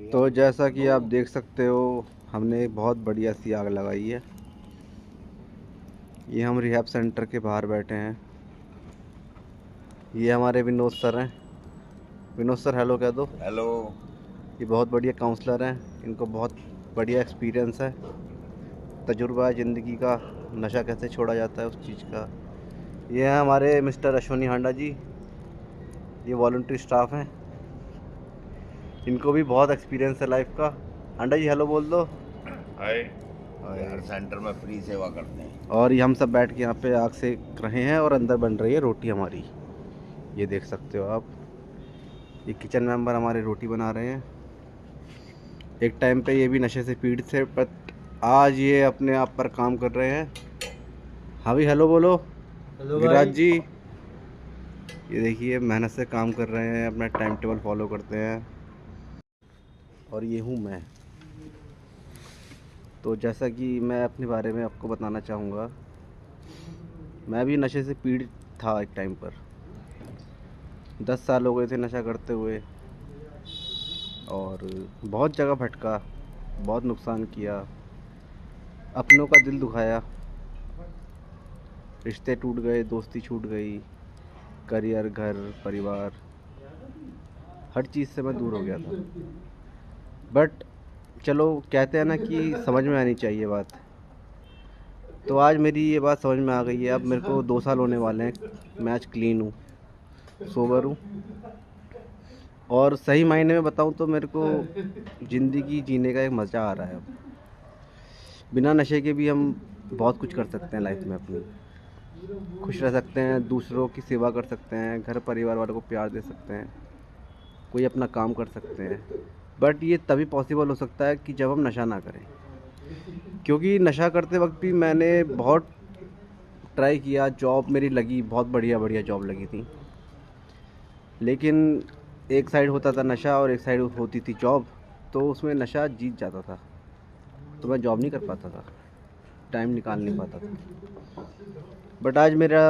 तो जैसा कि आप देख सकते हो, हमने एक बहुत बढ़िया सी आग लगाई है। ये हम रिहैब सेंटर के बाहर बैठे हैं। ये हमारे विनोद सर हैं। विनोद सर हेलो कह दो। हेलो। ये बहुत बढ़िया काउंसलर हैं। इनको बहुत बढ़िया एक्सपीरियंस है, तजुर्बा है ज़िंदगी का, नशा कैसे छोड़ा जाता है उस चीज़ का। ये हैं हमारे मिस्टर अश्वनी हांडा जी। ये वॉलंटरी स्टाफ हैं, इनको भी बहुत एक्सपीरियंस है लाइफ का। हांडा जी हेलो बोल दो। हाय। हर सेंटर में फ्री सेवा करते हैं। और ये हम सब बैठ के यहाँ पे आग सेक रहे हैं और अंदर बन रही है रोटी हमारी। ये देख सकते हो आप, ये किचन मेंबर हमारे रोटी बना रहे हैं। एक टाइम पे ये भी नशे से पीड़ित थे, बट आज ये अपने आप पर काम कर रहे हैं। हाँ भी हेलो बोलो। हेलो विराज भाई। जी, ये देखिए मेहनत से काम कर रहे हैं, अपना टाइम टेबल फॉलो करते हैं। और ये हूँ मैं। तो जैसा कि मैं अपने बारे में आपको बताना चाहूँगा, मैं भी नशे से पीड़ित था एक टाइम पर। 10 साल हो गए थे नशा करते हुए, और बहुत जगह भटका, बहुत नुकसान किया, अपनों का दिल दुखाया, रिश्ते टूट गए, दोस्ती छूट गई, करियर, घर, परिवार, हर चीज़ से मैं दूर हो गया था। बट चलो, कहते हैं ना कि समझ में आनी चाहिए बात। तो आज मेरी ये बात समझ में आ गई है। अब मेरे को 2 साल होने वाले हैं। मैं आज क्लीन हूँ, सोबर हूँ, और सही मायने में बताऊँ तो मेरे को ज़िंदगी जीने का एक मज़ा आ रहा है। अब बिना नशे के भी हम बहुत कुछ कर सकते हैं लाइफ में अपनी। खुश रह सकते हैं, दूसरों की सेवा कर सकते हैं, घर परिवार वालों को प्यार दे सकते हैं, कोई अपना काम कर सकते हैं। बट ये तभी पॉसिबल हो सकता है कि जब हम नशा ना करें। क्योंकि नशा करते वक्त भी मैंने बहुत ट्राई किया, जॉब मेरी लगी, बहुत बढ़िया बढ़िया जॉब लगी थी, लेकिन एक साइड होता था नशा और एक साइड होती थी जॉब। तो उसमें नशा जीत जाता था, तो मैं जॉब नहीं कर पाता था, टाइम निकाल नहीं पाता था। बट आज मेरा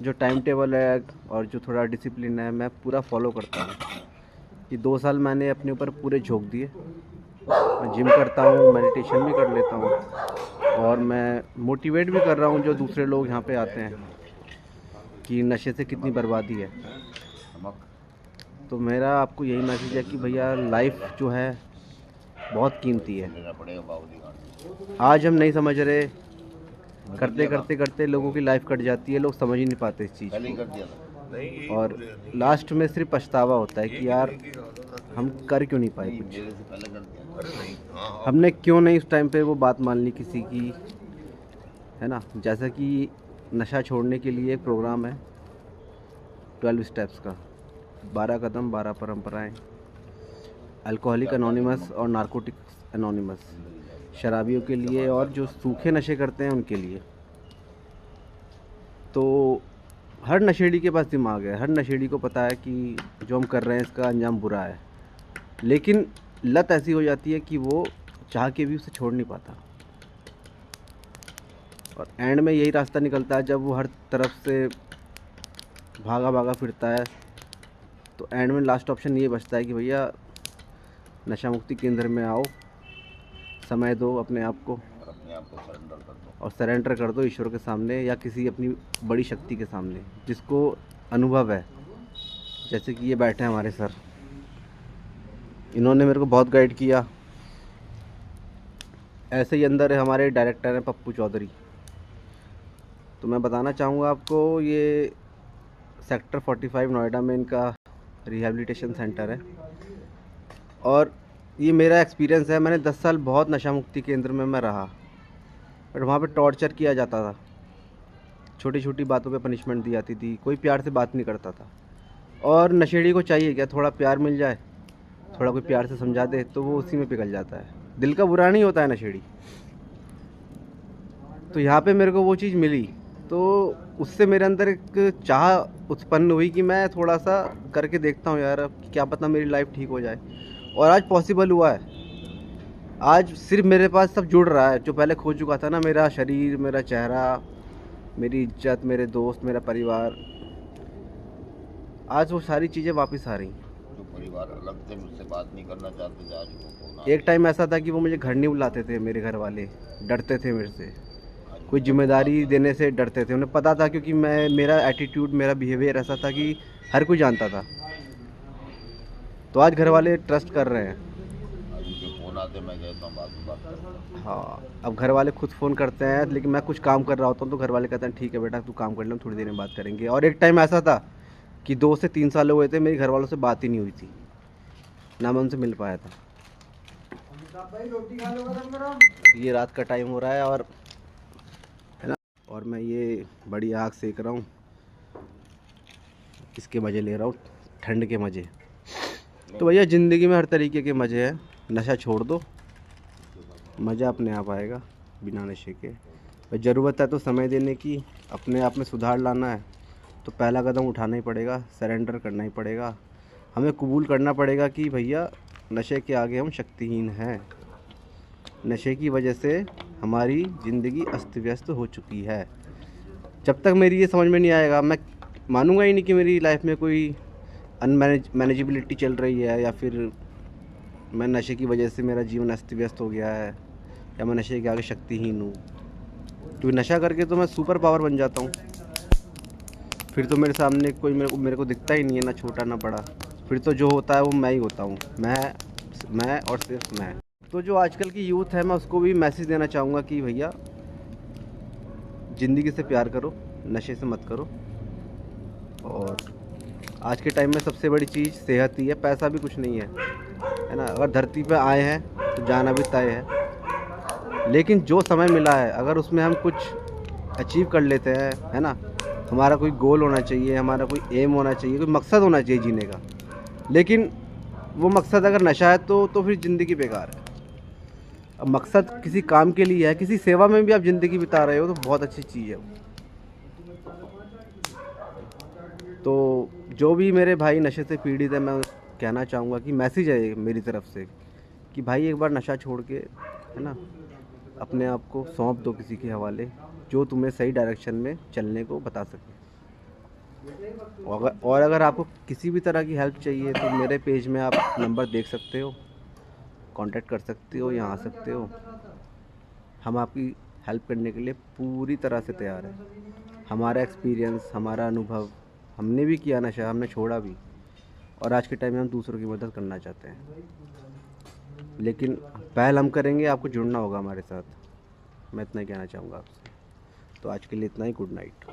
जो टाइम टेबल है और जो थोड़ा डिसिप्लिन है, मैं पूरा फॉलो करता हूँ। ये 2 साल मैंने अपने ऊपर पूरे झोंक दिए। मैं जिम करता हूँ, मेडिटेशन भी कर लेता हूँ, और मैं मोटिवेट भी कर रहा हूँ जो दूसरे लोग यहाँ पे आते हैं कि नशे से कितनी बर्बादी है। तो मेरा आपको यही मैसेज है कि भैया, लाइफ जो है बहुत कीमती है। आज हम नहीं समझ रहे, करते करते करते लोगों की लाइफ कट जाती है, लोग समझ ही नहीं पाते इस चीज़ को, और लास्ट में सिर्फ पछतावा होता है कि यार हम कर क्यों नहीं पाए कुछ, हमने क्यों नहीं उस टाइम पे वो बात मान ली किसी की, है ना। जैसा कि नशा छोड़ने के लिए एक प्रोग्राम है 12 स्टेप्स का, 12 कदम 12 परंपराएं, अल्कोहलिक एनोनिमस और नारकोटिक्स एनोनिमस, शराबियों के लिए और जो सूखे नशे करते हैं उनके लिए। तो हर नशेड़ी के पास दिमाग है, हर नशेड़ी को पता है कि जो हम कर रहे हैं इसका अंजाम बुरा है, लेकिन लत ऐसी हो जाती है कि वो चाह के भी उसे छोड़ नहीं पाता, और एंड में यही रास्ता निकलता है जब वो हर तरफ से भागा भागा फिरता है। तो एंड में लास्ट ऑप्शन ये बचता है कि भैया नशा मुक्ति केंद्र में आओ, समय दो अपने आप को, सरेंडर कर दो, और सरेंडर कर दो ईश्वर के सामने या किसी अपनी बड़ी शक्ति के सामने जिसको अनुभव है। जैसे कि ये बैठे हैं हमारे सर, इन्होंने मेरे को बहुत गाइड किया। ऐसे ही अंदर हमारे डायरेक्टर हैं पप्पू चौधरी। तो मैं बताना चाहूँगा आपको, ये सेक्टर 45 नोएडा में इनका रिहैबिलिटेशन सेंटर है, और ये मेरा एक्सपीरियंस है। मैंने 10 साल बहुत नशा मुक्ति केंद्र में मैं रहा, बट वहाँ पे टॉर्चर किया जाता था, छोटी छोटी बातों पे पनिशमेंट दी जाती थी, कोई प्यार से बात नहीं करता था। और नशेड़ी को चाहिए क्या, थोड़ा प्यार मिल जाए, थोड़ा कोई प्यार से समझा दे तो वो उसी में पिघल जाता है। दिल का बुरा नहीं होता है नशेड़ी। तो यहाँ पे मेरे को वो चीज़ मिली, तो उससे मेरे अंदर एक चाह उत्पन्न हुई कि मैं थोड़ा सा करके देखता हूँ यार, अब क्या पता मेरी लाइफ ठीक हो जाए। और आज पॉसिबल हुआ है। आज सिर्फ मेरे पास सब जुड़ रहा है, जो पहले खो चुका था ना, मेरा शरीर, मेरा चेहरा, मेरी इज्जत, मेरे दोस्त, मेरा परिवार, आज वो सारी चीज़ें वापस आ रही। परिवार अलग से मुझसे बात नहीं करना चाहते थे, आज वो फोन एक टाइम ऐसा था कि वो मुझे घर नहीं बुलाते थे, मेरे घर वाले डरते थे मेरे से, कोई जिम्मेदारी देने से डरते थे। उन्हें पता था क्योंकि मैं, मेरा एटीट्यूड, मेरा बिहेवियर ऐसा था कि हर कोई जानता था। तो आज घर वाले ट्रस्ट कर रहे हैं। आज उनके फोन आते, मैं कहता हूँ बाद में बात करता हूँ। हाँ, अब घर वाले खुद फ़ोन करते हैं, लेकिन मैं कुछ काम कर रहा होता हूँ तो घर वाले कहते हैं ठीक है बेटा तू काम कर ले, हम थोड़ी देर में बात करेंगे। और एक टाइम ऐसा था कि 2 से 3 साल हुए थे मेरे घर वालों से बात ही नहीं हुई थी, ना मैं उनसे मिल पाया था। ये रात का टाइम हो रहा है और, है ना, और मैं ये बड़ी आग सेक रहा हूँ, इसके मज़े ले रहा हूँ, ठंड के मज़े। तो भैया ज़िंदगी में हर तरीके के मज़े हैं, नशा छोड़ दो, मज़ा अपने आप आएगा बिना नशे के। बस ज़रूरत है तो समय देने की, अपने आप में सुधार लाना है तो पहला कदम उठाना ही पड़ेगा, सरेंडर करना ही पड़ेगा। हमें कबूल करना पड़ेगा कि भैया नशे के आगे हम शक्तिहीन हैं। नशे की वजह से हमारी ज़िंदगी अस्त व्यस्त हो चुकी है। जब तक मेरी ये समझ में नहीं आएगा, मैं मानूंगा ही नहीं कि मेरी लाइफ में कोई मैनेजेबिलिटी चल रही है, या फिर मैं नशे की वजह से मेरा जीवन अस्त व्यस्त हो गया है, या मैं नशे के आगे शक्तिहीन हूँ। क्योंकि नशा करके तो मैं सुपर पावर बन जाता हूँ, फिर तो मेरे सामने कोई मेरे को दिखता ही नहीं है, ना छोटा ना बड़ा। फिर तो जो होता है वो मैं ही होता हूँ, मैं और सिर्फ मैं। तो जो आजकल की यूथ है, मैं उसको भी मैसेज देना चाहूँगा कि भैया ज़िंदगी से प्यार करो, नशे से मत करो। और आज के टाइम में सबसे बड़ी चीज़ सेहत ही है, पैसा भी कुछ नहीं है ना। अगर धरती पे आए हैं तो जाना भी तय है, लेकिन जो समय मिला है अगर उसमें हम कुछ अचीव कर लेते हैं, है ना, हमारा कोई गोल होना चाहिए, हमारा कोई एम होना चाहिए, कोई मकसद होना चाहिए जीने का। लेकिन वो मकसद अगर नशा है तो फिर ज़िंदगी बेकार है। अब मकसद किसी काम के लिए है, किसी सेवा में भी आप ज़िंदगी बिता रहे हो तो बहुत अच्छी चीज़ है वो। तो जो भी मेरे भाई नशे से पीड़ित है, मैं कहना चाहूँगा कि मैसेज है मेरी तरफ से कि भाई एक बार नशा छोड़ के, है ना, अपने आप को सौंप दो किसी के हवाले, जो तुम्हें सही डायरेक्शन में चलने को बता सके। और अगर आपको किसी भी तरह की हेल्प चाहिए तो मेरे पेज में आप नंबर देख सकते हो, कांटेक्ट कर सकते हो, यहाँ आ सकते हो। हम आपकी हेल्प करने के लिए पूरी तरह से तैयार हैं। हमारा एक्सपीरियंस, हमारा अनुभव, हमने भी किया नशा, हमने छोड़ा भी, और आज के टाइम में हम दूसरों की मदद करना चाहते हैं। लेकिन पहल हम करेंगे, आपको जुड़ना होगा हमारे साथ। मैं इतना ही कहना चाहूँगा आपसे। तो आज के लिए इतना ही। Good night.